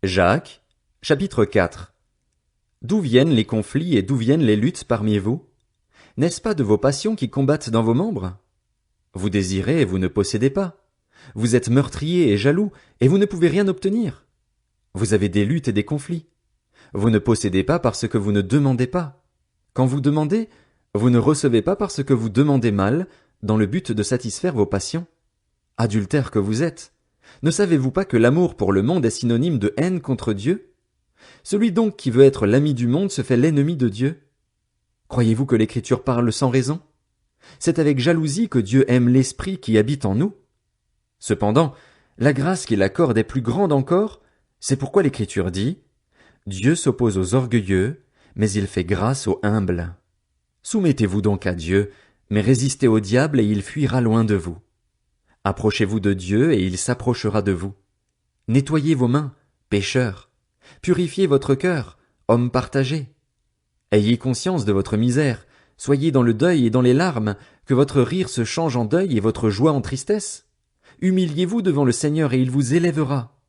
Jacques, chapitre 4. D'où viennent les conflits et d'où viennent les luttes parmi vous? N'est-ce pas de vos passions qui combattent dans vos membres? Vous désirez et vous ne possédez pas. Vous êtes meurtriers et jaloux et vous ne pouvez rien obtenir. Vous avez des luttes et des conflits. Vous ne possédez pas parce que vous ne demandez pas. Quand vous demandez, vous ne recevez pas parce que vous demandez mal, dans le but de satisfaire vos passions. Adultères que vous êtes! Ne savez-vous pas que l'amour pour le monde est synonyme de haine contre Dieu? Celui donc qui veut être l'ami du monde se fait l'ennemi de Dieu. Croyez-vous que l'Écriture parle sans raison? C'est avec jalousie que Dieu aime l'Esprit qui habite en nous. Cependant, la grâce qu'il accorde est plus grande encore, c'est pourquoi l'Écriture dit « Dieu s'oppose aux orgueilleux, mais il fait grâce aux humbles. » Soumettez-vous donc à Dieu, mais résistez au diable et il fuira loin de vous. Approchez-vous de Dieu et il s'approchera de vous. Nettoyez vos mains, pécheurs. Purifiez votre cœur, hommes partagés. Ayez conscience de votre misère, soyez dans le deuil et dans les larmes, que votre rire se change en deuil et votre joie en tristesse. Humiliez-vous devant le Seigneur et il vous élèvera.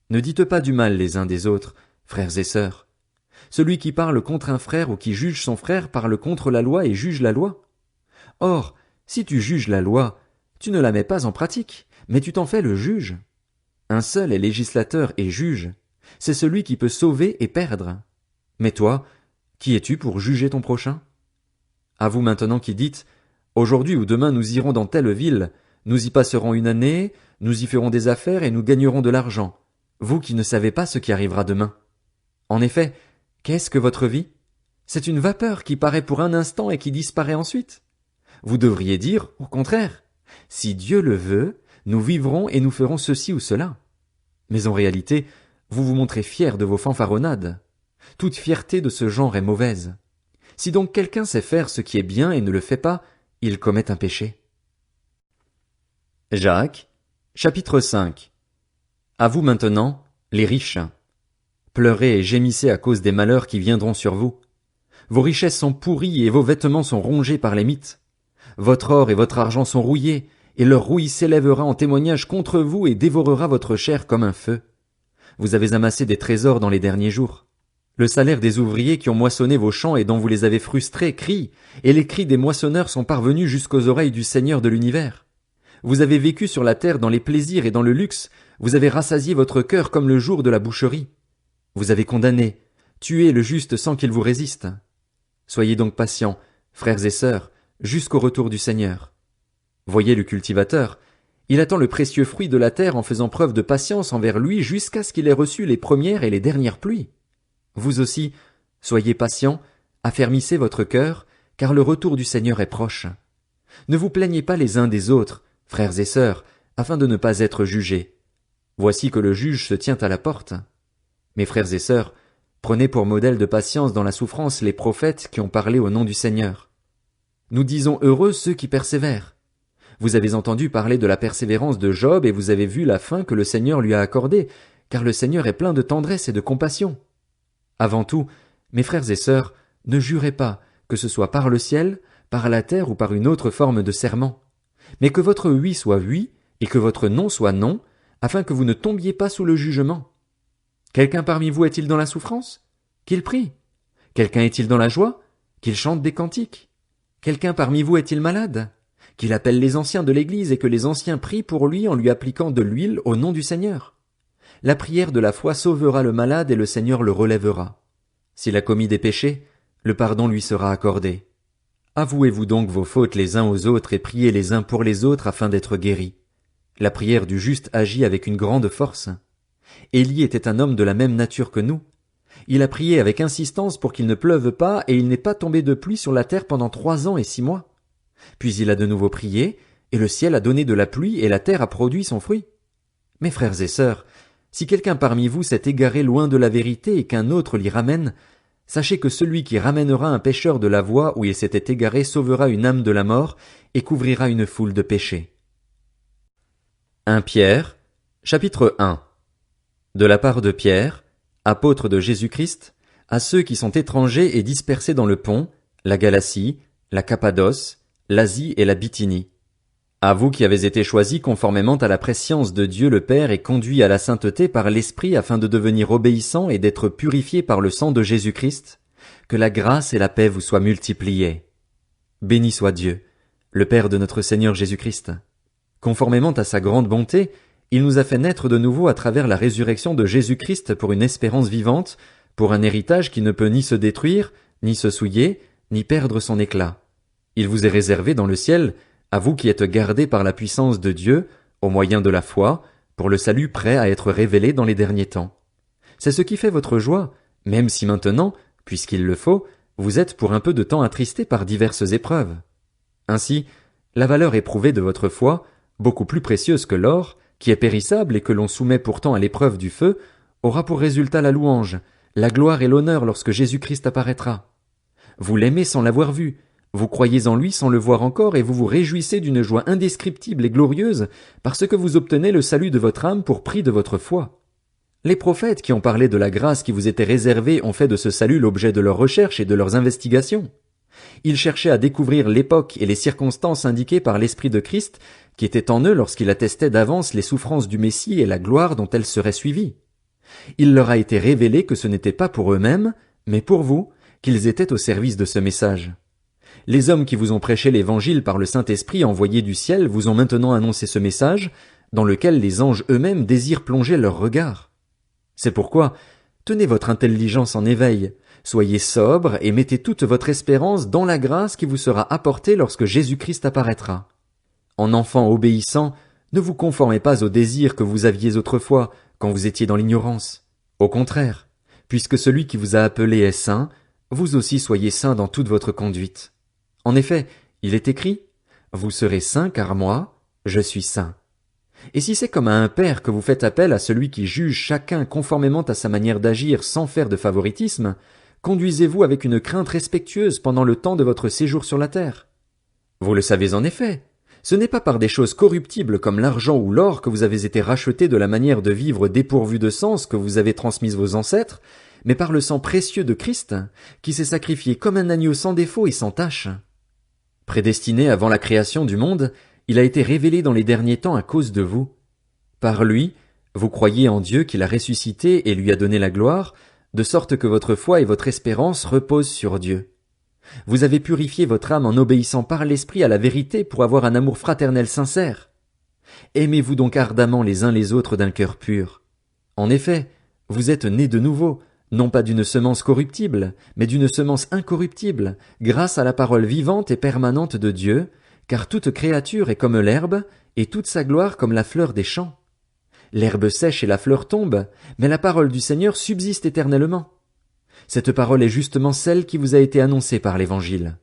Ne dites pas du mal les uns des autres, frères et sœurs. Celui qui parle contre un frère ou qui juge son frère parle contre la loi et juge la loi. Or, si tu juges la loi, tu ne la mets pas en pratique, mais tu t'en fais le juge. Un seul est législateur et juge. C'est celui qui peut sauver et perdre. Mais toi, qui es-tu pour juger ton prochain? À vous maintenant qui dites, aujourd'hui ou demain nous irons dans telle ville, nous y passerons une année, nous y ferons des affaires et nous gagnerons de l'argent. Vous qui ne savez pas ce qui arrivera demain. En effet, qu'est-ce que votre vie? C'est une vapeur qui paraît pour un instant et qui disparaît ensuite. Vous devriez dire, au contraire, si Dieu le veut, nous vivrons et nous ferons ceci ou cela. Mais en réalité, vous vous montrez fiers de vos fanfaronnades. Toute fierté de ce genre est mauvaise. Si donc quelqu'un sait faire ce qui est bien et ne le fait pas, il commet un péché. Jacques, chapitre 5. À vous maintenant, les riches. Pleurez et gémissez à cause des malheurs qui viendront sur vous. Vos richesses sont pourries et vos vêtements sont rongés par les mites. Votre or et votre argent sont rouillés, et leur rouille s'élèvera en témoignage contre vous et dévorera votre chair comme un feu. Vous avez amassé des trésors dans les derniers jours. Le salaire des ouvriers qui ont moissonné vos champs et dont vous les avez frustrés crie, et les cris des moissonneurs sont parvenus jusqu'aux oreilles du Seigneur de l'univers. Vous avez vécu sur la terre dans les plaisirs et dans le luxe, vous avez rassasié votre cœur comme le jour de la boucherie. Vous avez condamné, tué le juste sans qu'il vous résiste. Soyez donc patients, frères et sœurs, jusqu'au retour du Seigneur. Voyez le cultivateur, il attend le précieux fruit de la terre en faisant preuve de patience envers lui jusqu'à ce qu'il ait reçu les premières et les dernières pluies. Vous aussi, soyez patients, affermissez votre cœur, car le retour du Seigneur est proche. Ne vous plaignez pas les uns des autres, frères et sœurs, afin de ne pas être jugés. Voici que le juge se tient à la porte. Mes frères et sœurs, prenez pour modèle de patience dans la souffrance les prophètes qui ont parlé au nom du Seigneur. Nous disons heureux ceux qui persévèrent. Vous avez entendu parler de la persévérance de Job et vous avez vu la fin que le Seigneur lui a accordée, car le Seigneur est plein de tendresse et de compassion. Avant tout, mes frères et sœurs, ne jurez pas, que ce soit par le ciel, par la terre ou par une autre forme de serment, mais que votre oui soit oui et que votre non soit non, afin que vous ne tombiez pas sous le jugement. Quelqu'un parmi vous est-il dans la souffrance? Qu'il prie. Quelqu'un est-il dans la joie? Qu'il chante des cantiques. Quelqu'un parmi vous est-il malade? Qu'il appelle les anciens de l'Église et que les anciens prient pour lui en lui appliquant de l'huile au nom du Seigneur. La prière de la foi sauvera le malade et le Seigneur le relèvera. S'il a commis des péchés, le pardon lui sera accordé. Avouez-vous donc vos fautes les uns aux autres et priez les uns pour les autres afin d'être guéris. La prière du juste agit avec une grande force. Élie était un homme de la même nature que nous. Il a prié avec insistance pour qu'il ne pleuve pas et il n'est pas tombé de pluie sur la terre pendant 3 ans et 6 mois. Puis il a de nouveau prié, et le ciel a donné de la pluie et la terre a produit son fruit. Mes frères et sœurs, si quelqu'un parmi vous s'est égaré loin de la vérité et qu'un autre l'y ramène, sachez que celui qui ramènera un pécheur de la voie où il s'était égaré sauvera une âme de la mort et couvrira une foule de péchés. 1 Pierre, chapitre 1. De la part de Pierre, apôtre de Jésus-Christ, à ceux qui sont étrangers et dispersés dans le Pont, la Galatie, la Cappadoce, l'Asie et la Bithynie. À vous qui avez été choisis conformément à la prescience de Dieu le Père et conduits à la sainteté par l'Esprit afin de devenir obéissants et d'être purifiés par le sang de Jésus-Christ, que la grâce et la paix vous soient multipliées. Béni soit Dieu, le Père de notre Seigneur Jésus-Christ. Conformément à sa grande bonté, il nous a fait naître de nouveau à travers la résurrection de Jésus-Christ pour une espérance vivante, pour un héritage qui ne peut ni se détruire, ni se souiller, ni perdre son éclat. Il vous est réservé dans le ciel, à vous qui êtes gardés par la puissance de Dieu, au moyen de la foi, pour le salut prêt à être révélé dans les derniers temps. C'est ce qui fait votre joie, même si maintenant, puisqu'il le faut, vous êtes pour un peu de temps attristés par diverses épreuves. Ainsi, la valeur éprouvée de votre foi, beaucoup plus précieuse que l'or, qui est périssable et que l'on soumet pourtant à l'épreuve du feu, aura pour résultat la louange, la gloire et l'honneur lorsque Jésus-Christ apparaîtra. Vous l'aimez sans l'avoir vu, vous croyez en lui sans le voir encore et vous vous réjouissez d'une joie indescriptible et glorieuse parce que vous obtenez le salut de votre âme pour prix de votre foi. Les prophètes qui ont parlé de la grâce qui vous était réservée ont fait de ce salut l'objet de leurs recherches et de leurs investigations. Ils cherchaient à découvrir l'époque et les circonstances indiquées par l'Esprit de Christ qui était en eux lorsqu'il attestait d'avance les souffrances du Messie et la gloire dont elles seraient suivies. Il leur a été révélé que ce n'était pas pour eux-mêmes, mais pour vous, qu'ils étaient au service de ce message. Les hommes qui vous ont prêché l'Évangile par le Saint-Esprit envoyé du ciel vous ont maintenant annoncé ce message, dans lequel les anges eux-mêmes désirent plonger leur regard. C'est pourquoi, tenez votre intelligence en éveil, soyez sobre et mettez toute votre espérance dans la grâce qui vous sera apportée lorsque Jésus-Christ apparaîtra. En enfants obéissants, ne vous conformez pas aux désirs que vous aviez autrefois, quand vous étiez dans l'ignorance. Au contraire, puisque celui qui vous a appelé est saint, vous aussi soyez saints dans toute votre conduite. En effet, il est écrit, « Vous serez saints car moi, je suis saint. » Et si c'est comme à un père que vous faites appel à celui qui juge chacun conformément à sa manière d'agir sans faire de favoritisme, conduisez-vous avec une crainte respectueuse pendant le temps de votre séjour sur la terre. Vous le savez en effet, ce n'est pas par des choses corruptibles comme l'argent ou l'or que vous avez été rachetés de la manière de vivre dépourvue de sens que vous avez transmise vos ancêtres, mais par le sang précieux de Christ, qui s'est sacrifié comme un agneau sans défaut et sans tache. Prédestiné avant la création du monde, il a été révélé dans les derniers temps à cause de vous. Par lui, vous croyez en Dieu qui l'a ressuscité et lui a donné la gloire, de sorte que votre foi et votre espérance reposent sur Dieu. Vous avez purifié votre âme en obéissant par l'Esprit à la vérité pour avoir un amour fraternel sincère. Aimez-vous donc ardemment les uns les autres d'un cœur pur. En effet, vous êtes nés de nouveau, non pas d'une semence corruptible, mais d'une semence incorruptible, grâce à la parole vivante et permanente de Dieu, car toute créature est comme l'herbe, et toute sa gloire comme la fleur des champs. L'herbe sèche et la fleur tombent, mais la parole du Seigneur subsiste éternellement. Cette parole est justement celle qui vous a été annoncée par l'Évangile.